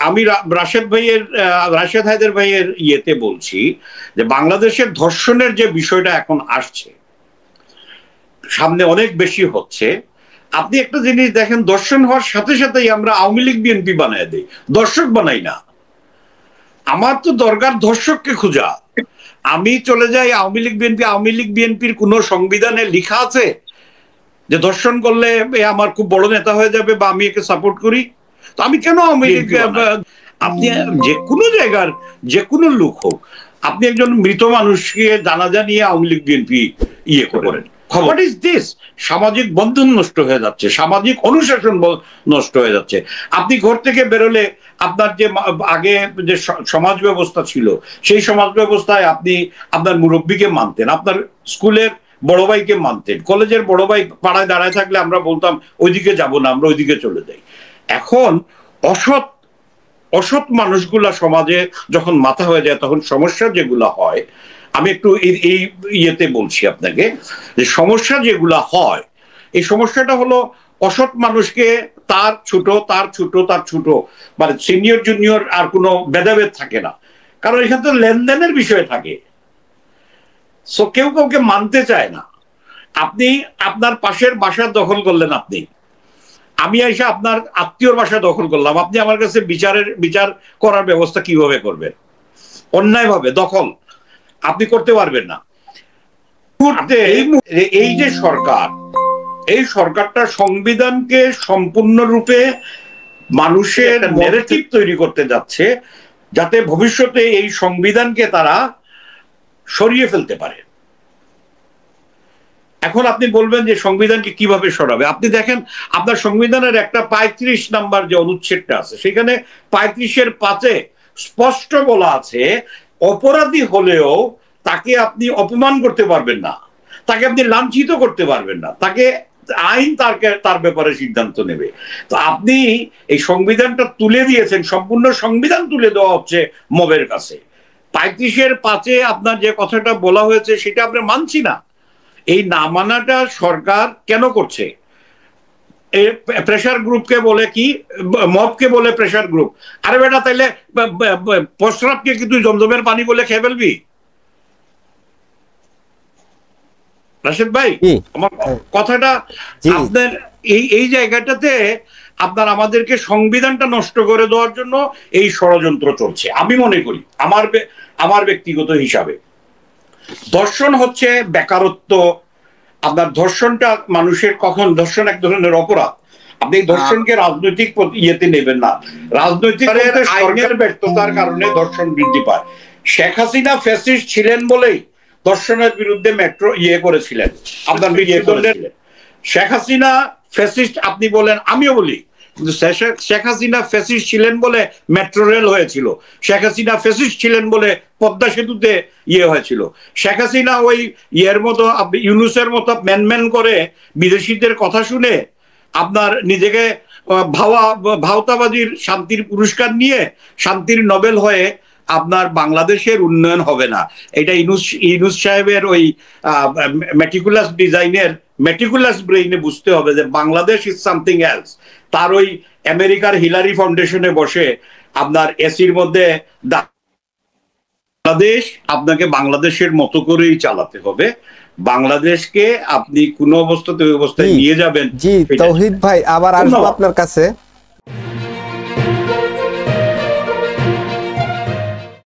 আমি রাশেদ হায়দার ভাইয়ের ইয়েতে বলছি যে বাংলাদেশের ধর্ষণের যে বিষয়টা এখন আসছে, সামনে অনেক বেশি হচ্ছে। আপনি একটা জিনিস দেখেন, দর্শন হওয়ার সাথে সাথেই আমরা আওয়ামী লীগ বিএনপি বানায় দেই, দর্শক বানাই না। আমার তো দরকার ধর্ষককে খোঁজা। আমি চলে যাই আওয়ামী লীগ বিএনপির কোন সংবিধানে লেখা আছে যে ধর্ষণ করলে আমার খুব বড় নেতা হয়ে যাবে বা আমি একে সাপোর্ট করি? তো আমি কেন আওয়ামী লীগ? আপনি যে কোনো জায়গার যে কোনো লোক হোক, আপনি একজন মৃত মানুষকে জানাজা নিয়ে আওয়ামী লীগ বিএনপি ইয়ে করেন, হোয়াট ইজ দিস? সামাজিক বন্ধন নষ্ট হয়ে যাচ্ছে, সামাজিক অনুশাসন নষ্ট হয়ে যাচ্ছে। আপনি ঘর থেকে বেরোলে আপনার যে আগে যে সমাজ ব্যবস্থা ছিল, সেই সমাজ ব্যবস্থায় আপনি আপনার মুরব্বীকে মানতেন, আপনার স্কুলের বড় ভাইকে মানতেন, কলেজের বড় ভাই পাড়ায় দাঁড়ায় থাকলে আমরা বলতাম ওইদিকে যাব না, আমরা ওইদিকে চলে যাই। এখন অসৎ মানুষগুলা সমাজে যখন মাথা হয়ে যায়, তখন সমস্যা যেগুলা হয়, আমি একটু এই ইয়েতে বলছি আপনাকে যে সমস্যা যেগুলা হয়, এই সমস্যাটা হলো অসৎ মানুষকে তার ছোট মানে সিনিয়র জুনিয়র আর কোনো ভেদাভেদ থাকে না, কারণ এখানে তো লেনদেনের বিষয় থাকে। সো কেউ কাউকে মানতে চায় না। আপনি আপনার পাশের বাসা দখল করলেন, আমি এসে আপনার আত্মীয়র বাসা দখল করলাম, আপনি আমার কাছে বিচার করার ব্যবস্থা কিভাবে করবেন? অন্যায়ভাবে দখল আপনি করতে পারবেন না। এই যে সরকার, এই সরকারটা সংবিধানকে সম্পূর্ণরূপে মানুষের ন্যারেটিভ তৈরি করতে যাচ্ছে, যাতে ভবিষ্যতে এই সংবিধানকে তারা সরিয়ে ফেলতে পারে। এখন আপনি বলবেন যে সংবিধানকে কিভাবে সরাবে? আপনি দেখেন আপনার সংবিধানের একটা 35 নাম্বার যে অনুচ্ছেদটা আছে, সেখানে 35-এর 5-এ স্পষ্ট বলা আছে অপরাধী হলেও তাকে আপনি অপমান করতে পারবেন না, তাকে আপনি লাঞ্ছিত করতে পারবেন না, তাকে আইন তার ব্যাপারে সিদ্ধান্ত নেবে। তো আপনি এই সংবিধানটা তুলে দিয়েছেন, সম্পূর্ণ সংবিধান তুলে দেওয়া হচ্ছে মবের কাছে। 35-এর 5-এ আপনার যে কথাটা বলা হয়েছে সেটা আমরা মানছি না। এই না মানাটা সরকার কেন করছে? প্রেশার গ্রুপকে বলে কি, মবকে বলে প্রেশার গ্রুপ। আরে বেটা, তাইলে প্রস্রাবকে কি তুই জমজমের পানি বলে খেয়ে ফেলবি? রাশেদ ভাই, আমার কথাটা আপনার এই জায়গাটাতে আপনার আমাদেরকে সংবিধানটা নষ্ট করে দেওয়ার জন্য এই ষড়যন্ত্র চলছে। আমি মনে করি আমার ব্যক্তিগত হিসাবে ধর্ষণ হচ্ছে বেকারত্ব। আপনার ধর্ষণটা মানুষের ধর্ষণ এক ধরনের অপরাধ। আপনি ধর্ষণকে রাজনৈতিক ইয়েতে নেবেন না। রাজনৈতিক আইনের ব্যর্থতার কারণে ধর্ষণ বৃদ্ধি পায়। শেখ হাসিনা ফ্যাসিস্ট ছিলেন বলেই ধর্ষণের বিরুদ্ধে মেট্রো করেছিলেন, আপনার শেখ হাসিনা ফ্যাসিস্ট আপনি বলেন, আমিও বলি, কিন্তু শেখ হাসিনা ফ্যাসিস্ট ছিলেন বলে মেট্রো রেল হয়েছিল। শেখ হাসিনা ফ্যাসিস্ট ছিলেন বলে পদ্মা সেতুতে হয়েছিল। শেখ হাসিনা ওই মতো ইউনুসের মতো ম্যান করে বিদেশিদের কথা শুনে আপনার নিজেকে ভাওতাবাজির শান্তির পুরস্কার নিয়ে শান্তির নোবেল হয়ে আপনার বাংলাদেশের উন্নয়ন হবে না। এটা ইউনুস সাহেবের ওই মেটিকুলাস ডিজাইনের মেটিকুলাস ব্রেইনে বুঝতে হবে যে বাংলাদেশ ইজ সামথিং এলস। তার ওই আমেরিকার হিলারি ফাউন্ডেশনে বসে আপনার এসির মধ্যে বাংলাদেশ আপনাকে বাংলাদেশের মতো করেই চালাতে হবে। বাংলাদেশকে আপনি কোন অবস্থাতে ওই অবস্থায় নিয়ে যাবেন। জি তৌহিদ ভাই, আবার আসবো আপনার কাছে।